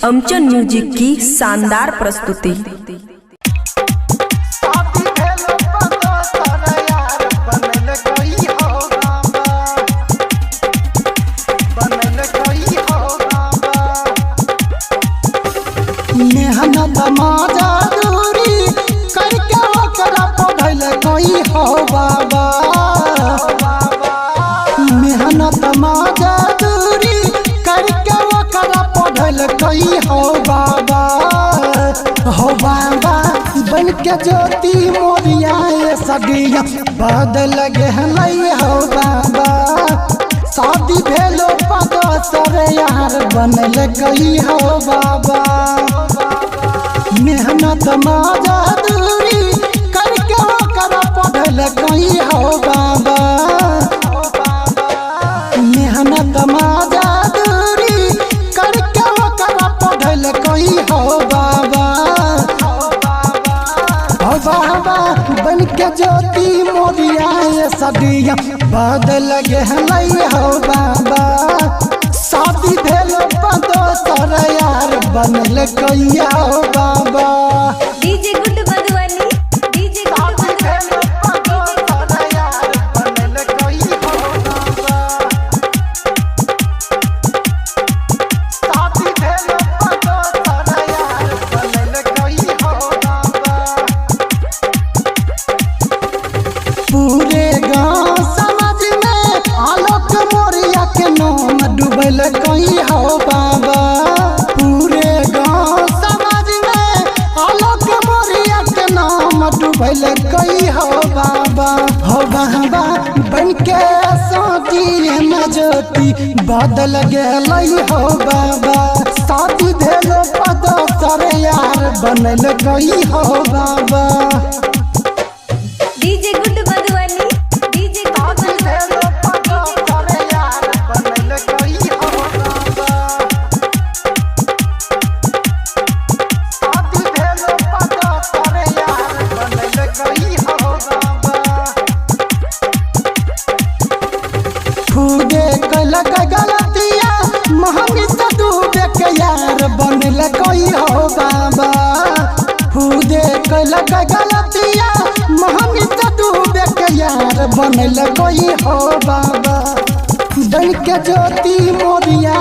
अमचन music की शानदार प्रस्तुति। मेहनत मजदूरी करके ओकरा पढ़ल कोई हो बाबा। मेहनत मजदूरी करके ओकरा पढ़ल कोई हो बाबा। हो बाबा बन के ज्योति मोरिया सदिया बदल गए हो बाबा। शादी भेलो पदोसर यार बनल गई हो बाबा। मेहनत मजदूरी करके ओकरा पढ़ल गई हो बाबा। मेहनत मजदूरी करके ओकरा पढ़ल गई हो बाबा। हो बाबा बन के ज्योति मोरिया सदिया बदल गए हो बाबा। शादी भेलो पदोसर यार बनल गई हो बाबा। DJ good Madhubani, DJ good Madhubani, पदोसर यार बनल गई हो बाबा। शादी भेलो पदोसर यार बनल गई हो बाबा। पूरे गांव समाज में आलोक मोरिया के नाम डूबल गई हो बाबा। पूरे गांव समाज में आलोक मोरिया के नाम डूबल गई हो बाबा। हो बाबा बन के सोती में ज्योति बदल गई हो बाबा। शादी भेलो पदोसर यार बनल गई हो बाबा। DJ good Madhubani, DJ good Madhubani, खुदे कलक गलतिया महंगी से डूबे के यार बनल गई हो बाबा। खुदे कलक गलतिया महंगी से डूबे के यार बनल गई हो बाबा। बन के ज्योति मोरिया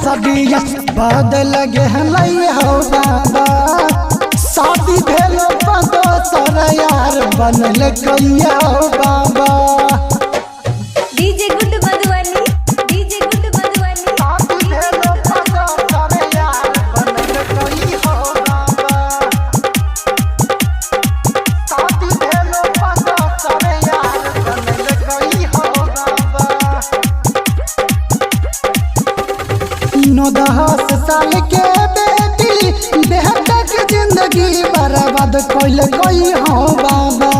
सदिया बदल गए हो बाबा। शादी भेलो पदोसर यार बनल गई हो बाबा। DJ good Madhubani, DJ good Madhubani, शादी भेलो पदोसर यार बनल गई हो बाबा। शादी भेलो पदोसर यार बनल गई हो बाबा। 9-10 साल के बेटी बेहतर जिंदगी बर्बाद कइल गई हो बाबा।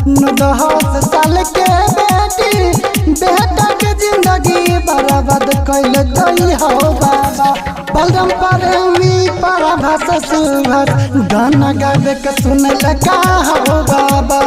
9-10 साल के बेटी बेहतर जिंदगी बर्बाद कइल गई हो बाबा। बलराम प्रेमी परभास सुभाष गाना गावे के सुनल का हो बाबा।